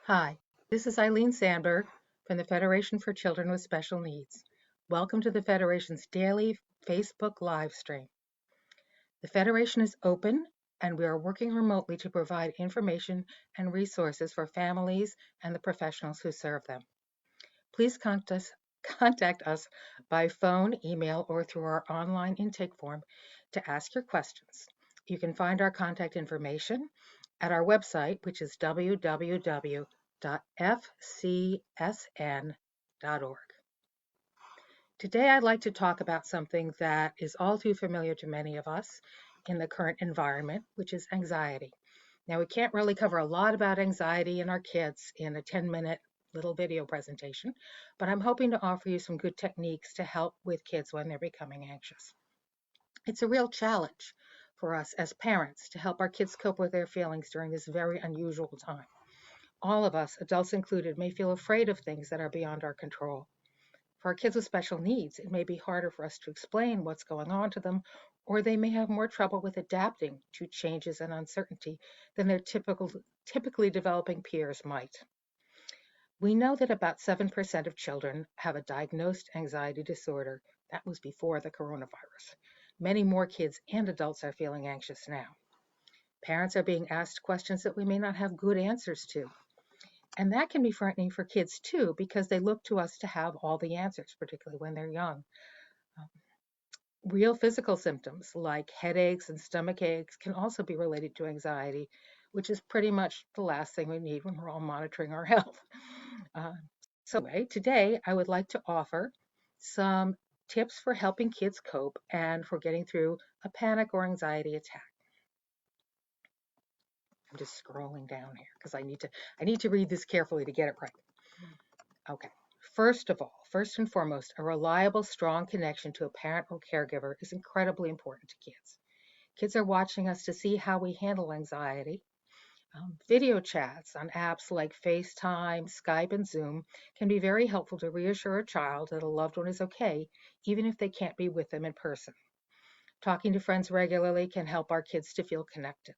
Hi, this is Eileen Sandberg from the Federation for Children with Special Needs. Welcome to the Federation's daily Facebook live stream. The Federation is open and we are working remotely to provide information and resources for families and the professionals who serve them. Please contact us by phone, email, or through our online intake form to ask your questions. You can find our contact information at our website, which is www.fcsn.org. Today, I'd like to talk about something that is all too familiar to many of us in the current environment, which is anxiety. Now, we can't really cover a lot about anxiety in our kids in a 10-minute little video presentation, but I'm hoping to offer you some good techniques to help with kids when they're becoming anxious. It's a real challenge for us as parents to help our kids cope with their feelings during this very unusual time. All of us, adults included, may feel afraid of things that are beyond our control. For our kids with special needs, it may be harder for us to explain what's going on to them, or they may have more trouble with adapting to changes and uncertainty than their typically developing peers might. We know that about 7% of children have a diagnosed anxiety disorder. That was before the coronavirus. Many more kids and adults are feeling anxious now. Parents are being asked questions that we may not have good answers to. And that can be frightening for kids too, because they look to us to have all the answers, particularly when they're young. Um, Real physical symptoms like headaches and stomach aches can also be related to anxiety, which is pretty much the last thing we need when we're all monitoring our health. Uh, anyway, today I would like to offer some tips for helping kids cope and for getting through a panic or anxiety attack. I'm just scrolling down here because I need to read this carefully to get it right. Okay. First and foremost, a reliable, strong connection to a parent or caregiver is incredibly important to kids. Kids are watching us to see how we handle anxiety. Video chats on apps like FaceTime, Skype, and Zoom can be very helpful to reassure a child that a loved one is okay, even if they can't be with them in person. Talking to friends regularly can help our kids to feel connected.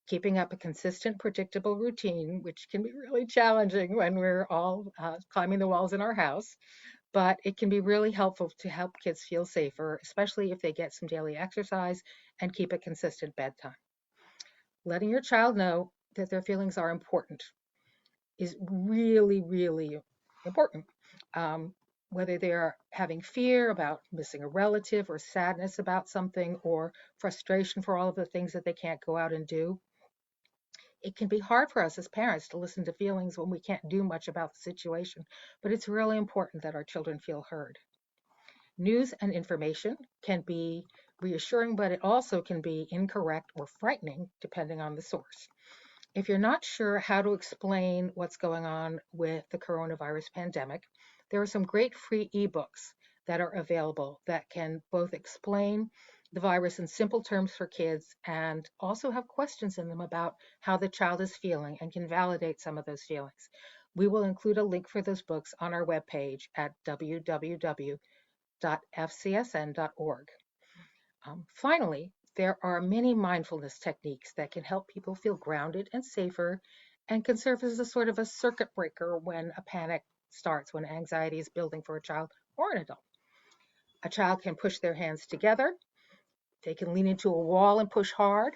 Keeping up a consistent, predictable routine, which can be really challenging when we're all climbing the walls in our house, but it can be really helpful to help kids feel safer, especially if they get some daily exercise and keep a consistent bedtime. Letting your child know that their feelings are important is really, really important. Um, Whether they're having fear about missing a relative or sadness about something or frustration for all of the things that they can't go out and do, it can be hard for us as parents to listen to feelings when we can't do much about the situation, but it's really important that our children feel heard. News and information can be reassuring, but it also can be incorrect or frightening depending on the source. If you're not sure how to explain what's going on with the coronavirus pandemic, there are some great free ebooks that are available that can both explain the virus in simple terms for kids and also have questions in them about how the child is feeling and can validate some of those feelings. We will include a link for those books on our webpage at www.fcsn.org. Finally, there are many mindfulness techniques that can help people feel grounded and safer and can serve as a sort of a circuit breaker when a panic starts, when anxiety is building for a child or an adult. A child can push their hands together, they can lean into a wall and push hard.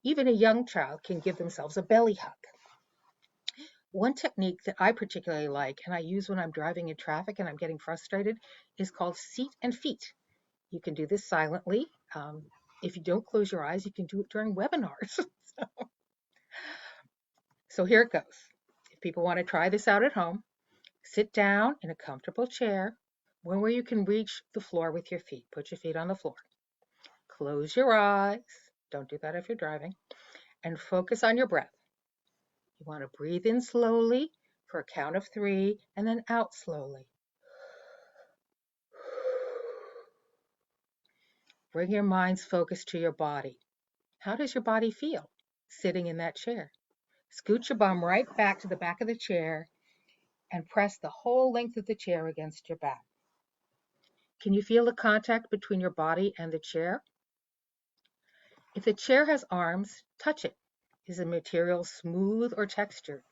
Even a young child can give themselves a belly hug. One technique that I particularly like and I use when I'm driving in traffic and I'm getting frustrated is called seat and feet. You can do this silently. If you don't close your eyes, you can do it during webinars. So here it goes. If people want to try this out at home, sit down in a comfortable chair, one where you can reach the floor with your feet. Put your feet on the floor. Close your eyes. Don't do that if you're driving. And focus on your breath. You want to breathe in slowly for a count of 3 and then out slowly. Bring your mind's focus to your body. How does your body feel sitting in that chair? Scoot your bum right back to the back of the chair and press the whole length of the chair against your back. Can you feel the contact between your body and the chair? If the chair has arms, touch it. Is the material smooth or textured?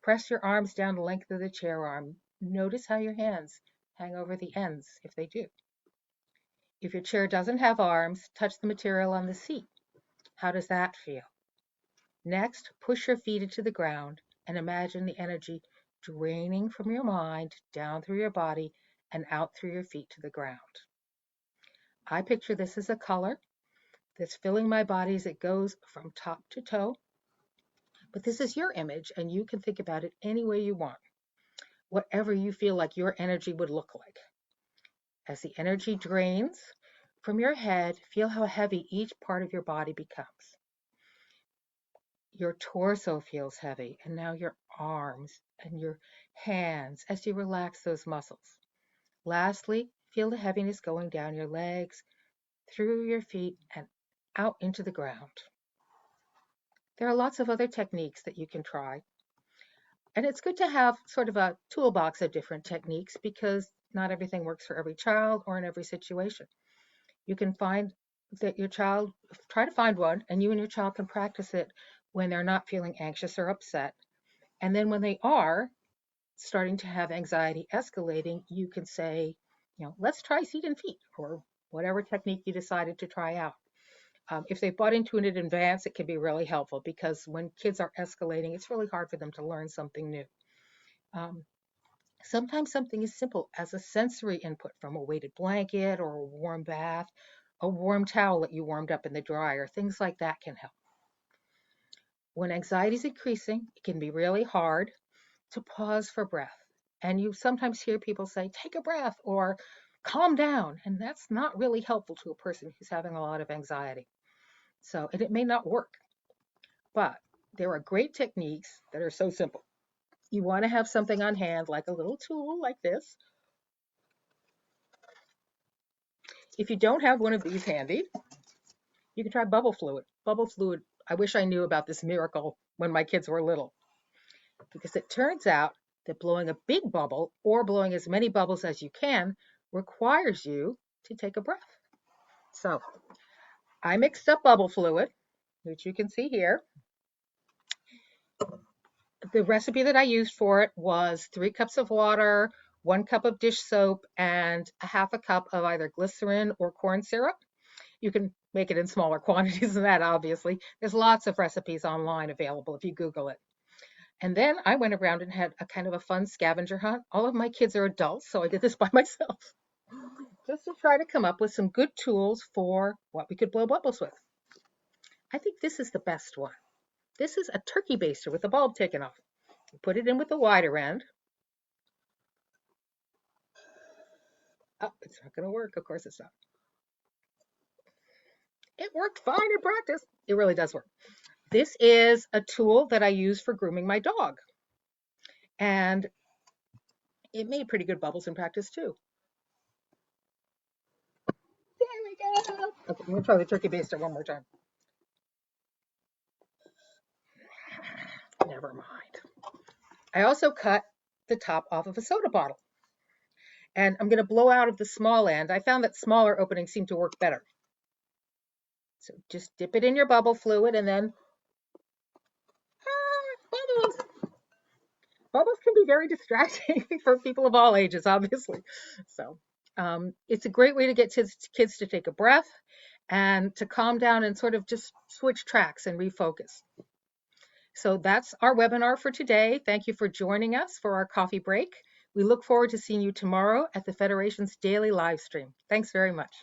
Press your arms down the length of the chair arm. Notice how your hands hang over the ends if they do. If your chair doesn't have arms, touch the material on the seat. How does that feel? Next, push your feet into the ground and imagine the energy draining from your mind down through your body and out through your feet to the ground. I picture this as a color that's filling my body as it goes from top to toe. But this is your image, and you can think about it any way you want, whatever you feel like your energy would look like. As the energy drains from your head, feel how heavy each part of your body becomes. Your torso feels heavy, and now your arms and your hands as you relax those muscles. Lastly, feel the heaviness going down your legs, through your feet, and out into the ground. There are lots of other techniques that you can try. And it's good to have sort of a toolbox of different techniques because not everything works for every child or in every situation. You can find that your child, try to find one, and you and your child can practice it when they're not feeling anxious or upset. And then when they are starting to have anxiety escalating, you can say, let's try seat and feet or whatever technique you decided to try out. If they've bought into it in advance, it can be really helpful because when kids are escalating, it's really hard for them to learn something new. Sometimes something as simple as a sensory input from a weighted blanket or a warm bath, a warm towel that you warmed up in the dryer, things like that can help. When anxiety is increasing, it can be really hard to pause for breath. And you sometimes hear people say, take a breath or calm down. And that's not really helpful to a person who's having a lot of anxiety. And it may not work, but there are great techniques that are so simple. You want to have something on hand, like a little tool like this. If you don't have one of these handy, you can try bubble fluid. Bubble fluid, I wish I knew about this miracle when my kids were little, because it turns out that blowing a big bubble or blowing as many bubbles as you can requires you to take a breath. So I mixed up bubble fluid, which you can see here. The recipe that I used for it was 3 cups of water, 1 cup of dish soap, and a half a cup of either glycerin or corn syrup. You can make it in smaller quantities than that, obviously. There's lots of recipes online available if you Google it. And then I went around and had a kind of a fun scavenger hunt. All of my kids are adults, so I did this by myself, just to try to come up with some good tools for what we could blow bubbles with. I think this is the best one. This is a turkey baster with the bulb taken off. You put it in with the wider end. Oh, it's not going to work. Of course it's not. It worked fine in practice. It really does work. This is a tool that I use for grooming my dog. And it made pretty good bubbles in practice too. There we go. Okay, I'm going to try the turkey baster one more time. Never mind. I also cut the top off of a soda bottle. And I'm going to blow out of the small end. I found that smaller openings seem to work better. So just dip it in your bubble fluid and then bubbles. Bubbles can be very distracting for people of all ages, obviously. So it's a great way to get kids to take a breath and to calm down and sort of just switch tracks and refocus. So that's our webinar for today. Thank you for joining us for our coffee break. We look forward to seeing you tomorrow at the Federation's daily live stream. Thanks very much.